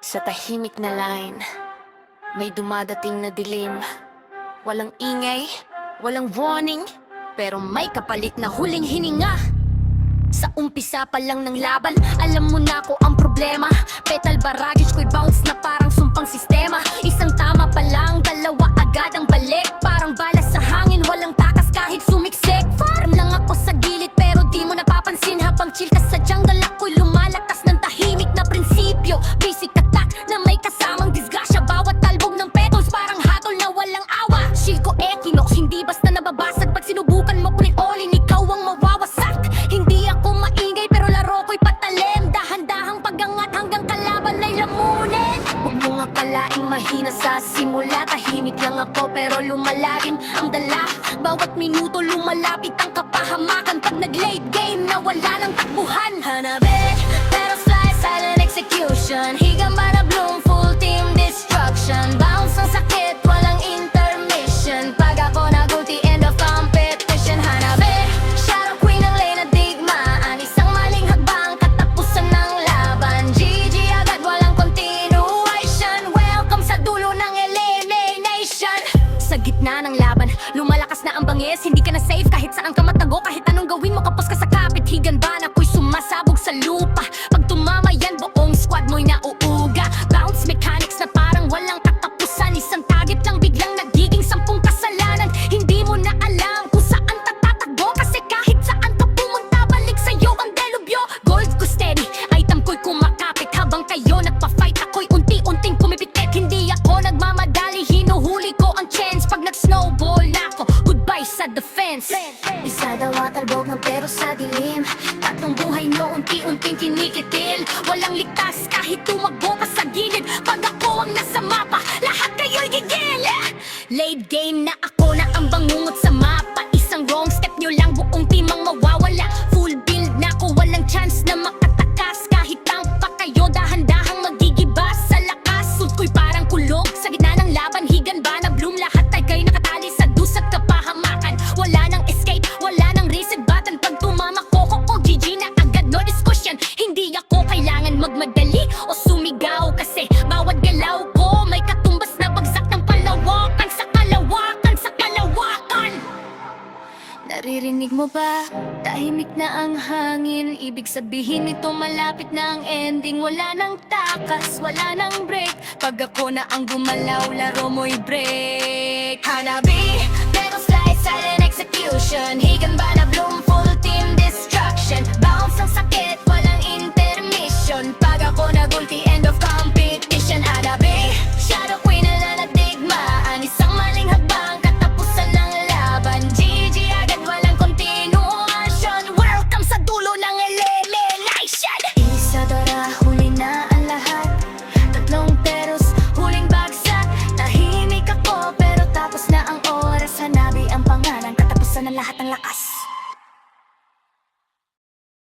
Sa tahimik na line, may dumadating na dilim. Walang ingay, walang warning, pero may kapalit na huling hininga. Sa umpisa pa lang ng laban, alam mo na ko ang problema. Petal barragage ko'y bounce na parang sumpang sistema. Isang tama pa lang, dalawa agad ang balik. Parang bala sa hangin, walang takas kahit sumiksik. Farm lang ako sa gilid pero di mo napapansin. Habang chill ka sa jungle ako'y lumalakas ng tahimik na prinsipyo. Basic attack na may kasamang disgrasya. Bawat talbog ng petals parang hatol na walang awa. Shield ko equinox, hindi basta nababasag. Pag sinubukan mo kunin all-in, ikaw ang mawawasak. Hindi ako maingay pero laro ko'y patalim. Dahan-dahang pagangat hanggang kalaban ay lamunin. Huwag mo nga kalaing mahina sa simula. Tahimik lang ako pero lumalalim ang dala. Bawat minuto lumalapit ang kapahamakan. Pag nag-late game na wala ng takbuhan. Hanabi, pero fly, silent execution. Higamba na bloom, full team destruction. Bounce ang sakit, walang intermission. Pag ako nagulti, end of competition. Hanabi, shadow queen ang lane na digmaan. Isang maling hagbang, katapusan ng laban. GG agad, walang continuation. Welcome sa dulo ng elimination. Sa gitna ng laban, lumalakas na ang bangis. Hindi ka na safe kahit saan ka matago. Kahit anong gawin mo, kapos ka sa kapit. Higan ba na ako'y sumasabog sa lupa. Pag tumama yan, buong squad mo'y nauuga. Bounce mechanics na parang walang katapusan. Isang target lang biglang nagiging 10 kasalanan. Hindi mo na alam kung saan tatatagbo. Kasi kahit saan ka pumunta, balik sa'yo ang delubyo. Gold ko steady, item ko'y kumakapit. Habang kayo nagpa-fight, ako'y unti-unting pumipitit. Hindi ako nagmamadali, hinuhuli ko ang chance. Pag nag-snowball na ako, goodbye sa defense. Isa daw talbog ng pero sa dilim. Tatlong buhay nyo unti-unting kinikitil. Walang ligtas kahit tumakbo ka sa gilid. Pag ako ang nasa mapa, lahat kayo'y gigil. Late game na ako na ang bangungot sa mapa. Isang wrong step nyo lang buong team ang mawawala. Full build na ako, walang chance na makatakas. Kahit tank pa kayo, dahan-dahang magigibas sa lakas. Suit ko'y parang kulog sa gitna ng laban. Higan ba na bloom, lahat ay kayo nakatali sa dus at kapahamakan. Wala nang escape, wala nang reset button. Pag tumama ko, GG na agad, no discussion. Hindi ako kailangan magmadali o sumigaw. Kasi bawat galaw ko may katumbas na bagsak ng palawakan. Sa kalawakan, sa kalawakan. Naririnig mo ba? Tahimik na ang hangin. Ibig sabihin nito malapit na ang ending. Wala nang takas, wala nang break. Pag ako na ang gumalaw, laro mo'y break. Hanabi, pero fly, silent execution. Higan ba na bloom,